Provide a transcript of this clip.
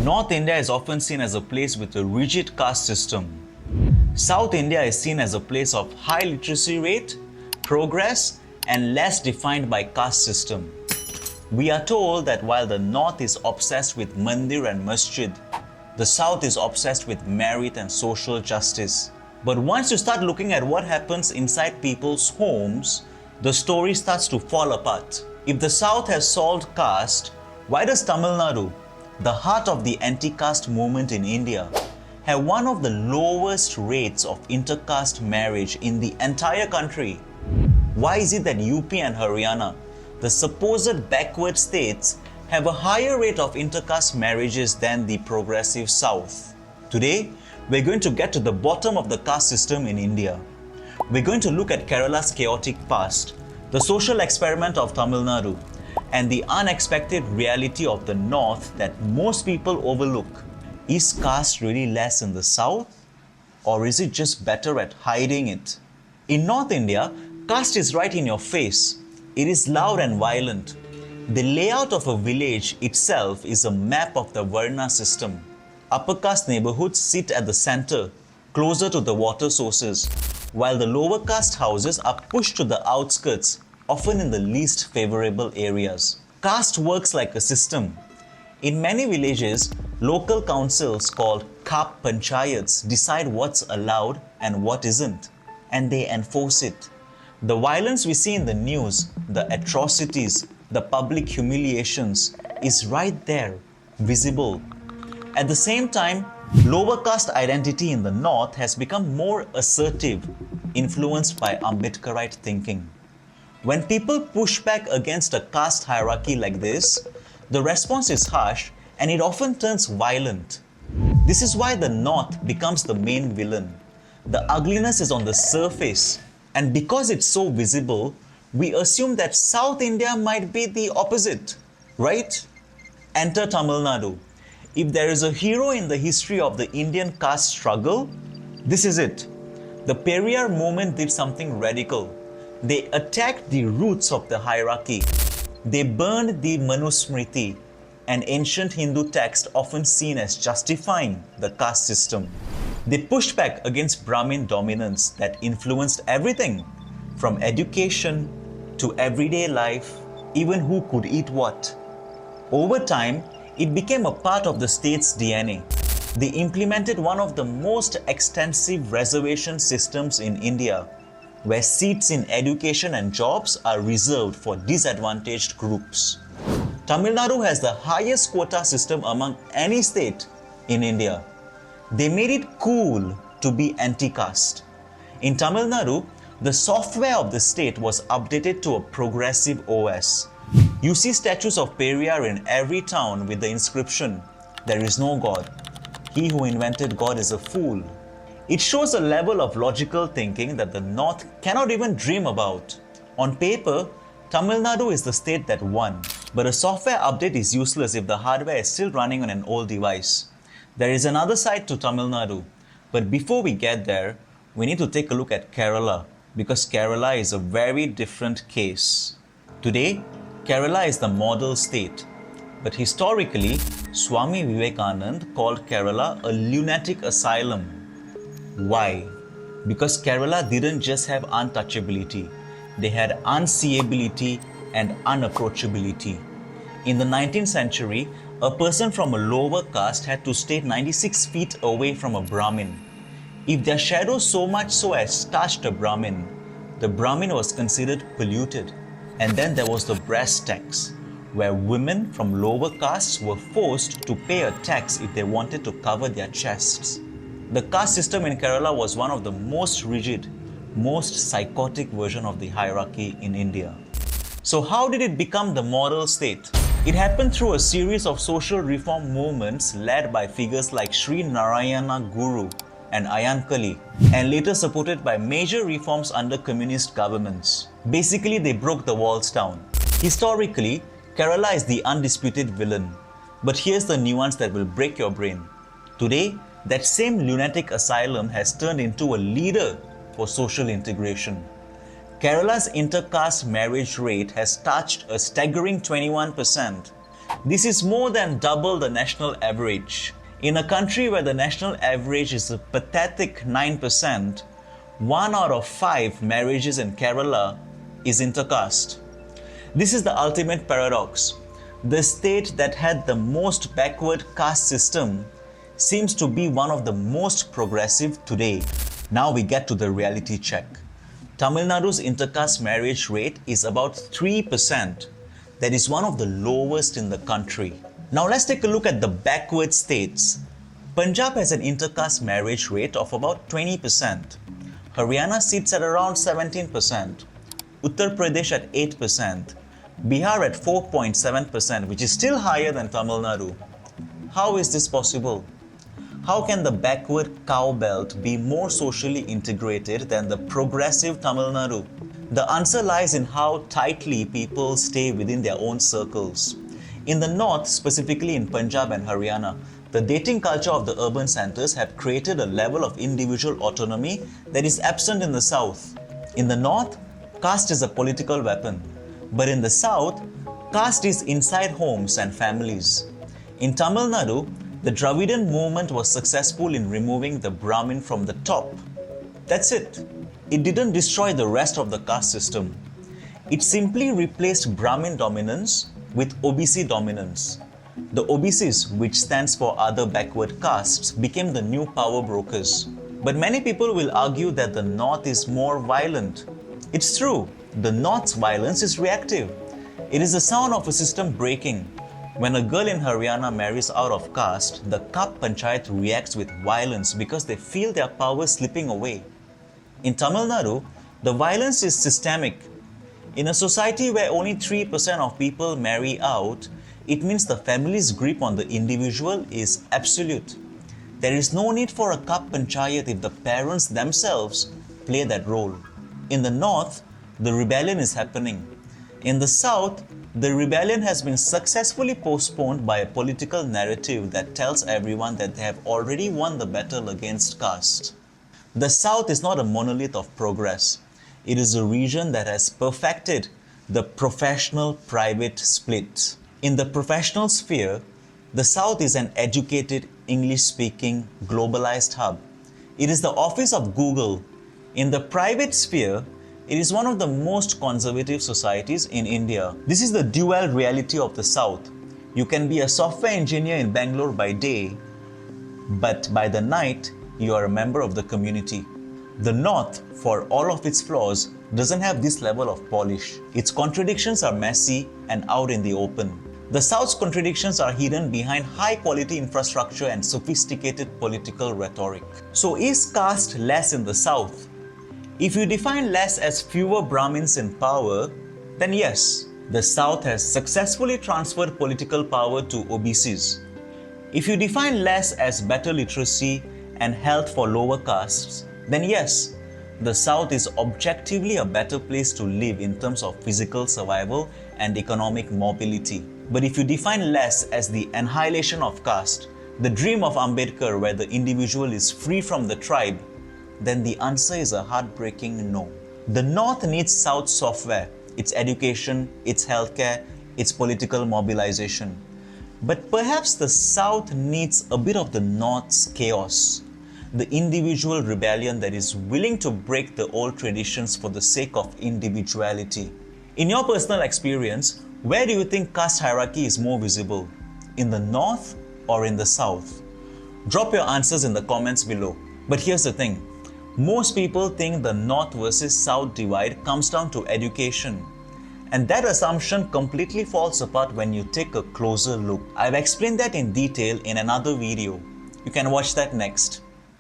North India is often seen as a place with a rigid caste system. South India is seen as a place of high literacy rate, progress, and less defined by caste system. We are told that while the North is obsessed with mandir and masjid, the South is obsessed with merit and social justice. But once you start looking at what happens inside people's homes, the story starts to fall apart. If the South has solved caste, why does Tamil Nadu, the heart of the anti-caste movement in India, have one of the lowest rates of inter-caste marriage in the entire country? Why is it that UP and Haryana, the supposed backward states, have a higher rate of inter-caste marriages than the progressive South? Today, we're going to get to the bottom of the caste system in India. We're going to look at Kerala's chaotic past, the social experiment of Tamil Nadu, and the unexpected reality of the North that most people overlook. Is caste really less in the South? Or is it just better at hiding it? In North India, caste is right in your face. It is loud and violent. The layout of a village itself is a map of the Varna system. Upper caste neighborhoods sit at the center, closer to the water sources, while the lower caste houses are pushed to the outskirts, often in the least favorable areas. Caste works like a system. In many villages, local councils called Kap Panchayats decide what's allowed and what isn't, and they enforce it. The violence we see in the news, the atrocities, the public humiliations is right there, visible. At the same time, lower caste identity in the North has become more assertive, influenced by Ambedkarite thinking. When people push back against a caste hierarchy like this, the response is harsh and it often turns violent. This is why the North becomes the main villain. The ugliness is on the surface, and because it's so visible, we assume that South India might be the opposite, right? Enter Tamil Nadu. If there is a hero in the history of the Indian caste struggle, this is it. The Periyar movement did something radical. They attacked the roots of the hierarchy. They burned the Manusmriti, an ancient Hindu text often seen as justifying the caste system. They pushed back against Brahmin dominance that influenced everything, from education to everyday life, even who could eat what. Over time, it became a part of the state's DNA. They implemented one of the most extensive reservation systems in India, where seats in education and jobs are reserved for disadvantaged groups. Tamil Nadu has the highest quota system among any state in India. They made it cool to be anti-caste. In Tamil Nadu, the software of the state was updated to a progressive OS. You see statues of Periyar in every town with the inscription, "There is no God. He who invented God is a fool." It shows a level of logical thinking that the North cannot even dream about. On paper, Tamil Nadu is the state that won, but a software update is useless if the hardware is still running on an old device. There is another side to Tamil Nadu, but before we get there, we need to take a look at Kerala, because Kerala is a very different case. Today, Kerala is the model state, but historically, Swami Vivekananda called Kerala a lunatic asylum. Why? Because Kerala didn't just have untouchability, they had unseeability and unapproachability. In the 19th century, a person from a lower caste had to stay 96 feet away from a Brahmin. If their shadow so much so as touched a Brahmin, the Brahmin was considered polluted. And then there was the breast tax, where women from lower castes were forced to pay a tax if they wanted to cover their chests. The caste system in Kerala was one of the most rigid, most psychotic version of the hierarchy in India. So how did it become the model state? It happened through a series of social reform movements led by figures like Sri Narayana Guru and Ayankali, and later supported by major reforms under communist governments. Basically, they broke the walls down. Historically, Kerala is the undisputed villain. But here's the nuance that will break your brain. Today, that same lunatic asylum has turned into a leader for social integration. Kerala's inter-caste marriage rate has touched a staggering 21%. This is more than double the national average. In a country where the national average is a pathetic 9%, 1 out of 5 marriages in Kerala is intercaste. This is the ultimate paradox. The state that had the most backward caste system seems to be one of the most progressive today. Now we get to the reality check. Tamil Nadu's intercaste marriage rate is about 3%. That is one of the lowest in the country. Now let's take a look at the backward states. Punjab has an intercaste marriage rate of about 20%. Haryana sits at around 17%. Uttar Pradesh at 8%. Bihar at 4.7%, which is still higher than Tamil Nadu. How is this possible? How can the backward cow belt be more socially integrated than the progressive Tamil Nadu? The answer lies in how tightly people stay within their own circles. In the north, specifically in Punjab and Haryana, the dating culture of the urban centers have created a level of individual autonomy that is absent in the south. In the north, caste is a political weapon. But in the south, caste is inside homes and families. In Tamil Nadu, the Dravidian movement was successful in removing the Brahmin from the top. That's it. It didn't destroy the rest of the caste system. It simply replaced Brahmin dominance with OBC dominance. The OBCs, which stands for other backward castes, became the new power brokers. But many people will argue that the north is more violent. It's true. The north's violence is reactive. It is the sound of a system breaking. When a girl in Haryana marries out of caste, the Kap Panchayat reacts with violence because they feel their power slipping away. In Tamil Nadu, the violence is systemic. In a society where only 3% of people marry out, it means the family's grip on the individual is absolute. There is no need for a Kap Panchayat if the parents themselves play that role. In the north, the rebellion is happening. In the south, the rebellion has been successfully postponed by a political narrative that tells everyone that they have already won the battle against caste. The south is not a monolith of progress. It is a region that has perfected the professional-private split. In the professional sphere, the south is an educated, English-speaking, globalized hub. It is the office of Google. In the private sphere, it is one of the most conservative societies in India. This is the dual reality of the South. You can be a software engineer in Bangalore by day, but by the night, you are a member of the community. The North, for all of its flaws, doesn't have this level of polish. Its contradictions are messy and out in the open. The South's contradictions are hidden behind high-quality infrastructure and sophisticated political rhetoric. So is caste less in the South? If you define less as fewer Brahmins in power, then yes, the South has successfully transferred political power to OBCs. If you define less as better literacy and health for lower castes, then yes, the South is objectively a better place to live in terms of physical survival and economic mobility. But if you define less as the annihilation of caste, the dream of Ambedkar where the individual is free from the tribe, then the answer is a heartbreaking no. The North needs South software, its education, its healthcare, its political mobilization. But perhaps the South needs a bit of the North's chaos, the individual rebellion that is willing to break the old traditions for the sake of individuality. In your personal experience, where do you think caste hierarchy is more visible? In the North or in the South? Drop your answers in the comments below. But here's the thing. Most people think the North versus South divide comes down to education. And that assumption completely falls apart when you take a closer look. I've explained that in detail in another video. You can watch that next.